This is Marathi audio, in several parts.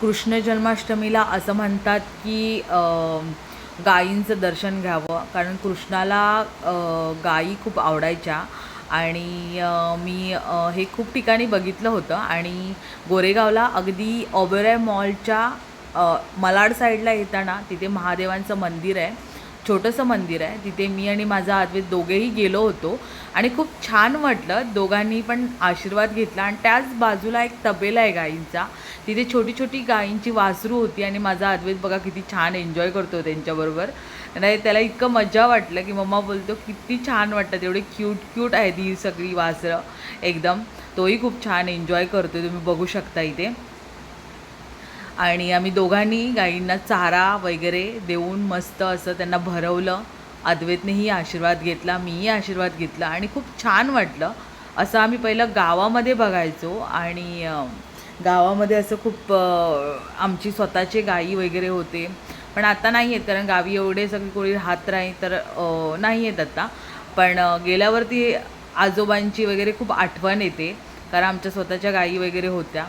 कृष्ण जन्माष्टमीला असं म्हणतात की गायींचं दर्शन घ्यावं, कारण कृष्णाला गायी खूप आवडायच्या. आणि मी हे खूप ठिकाणी बघितलं होतं. आणि गोरेगावला अगदी ओबेरॉय मॉलच्या मालाड साईडला येताना तिथे महादेवांचं मंदिर आहे, छोटंसं मंदिर आहे. तिथे मी आणि माझा अद्वैत दोघेही गेलो होतो आणि खूप छान वाटलं. दोघांनी पण आशीर्वाद घेतला. आणि त्याच बाजूला एक तबेला आहे गायींचा. तिथे छोटी छोटी गायींची वासरू होती आणि माझा अद्वैत बघा किती छान एन्जॉय करतो त्यांच्याबरोबर. नाही, त्याला इतकं मजा वाटलं की मम्मा बोलतो किती छान वाटतं, एवढे क्यूट क्यूट आहेत ही सगळी वासरं एकदम. तोही खूप छान एन्जॉय करतो, तुम्ही बघू शकता इथे. आणि आम्ही दोघांनी गायींना चारा वगैरे देऊन मस्त असं त्यांना भरवलं. अद्वैतनेही आशीर्वाद घेतला, मीही आशीर्वाद घेतला आणि खूप छान वाटलं. असं आम्ही पहिलं गावामध्ये बघायचो आणि गावामध्ये असं खूप आमची स्वतःचे गायी वगैरे होते. पण आता नाही आहेत, कारण गावी एवढे सगळे कोणी राहत नाही, तर नाही आहेत आता. पण गेल्यावरती आजोबांची वगैरे खूप आठवण येते, कारण आमच्या स्वतःच्या गायी वगैरे होत्या.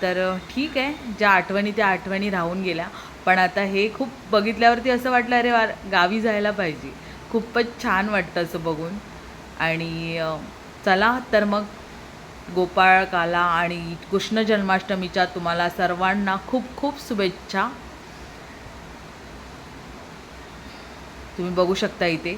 तर ठीक आहे, ज्या आठवणी त्या आठवणी राहून गेल्या. पण आता हे खूप बघितल्यावरती असं वाटलं, अरे वा, गावी जायला पाहिजे. खूपच छान वाटतं असं बघून. आणि चला तर मग गोपाळकाला आणि कृष्ण जन्माष्टमीच्या तुम्हाला सर्वांना खूप खूप शुभेच्छा. तुम्ही बघू शकता इथे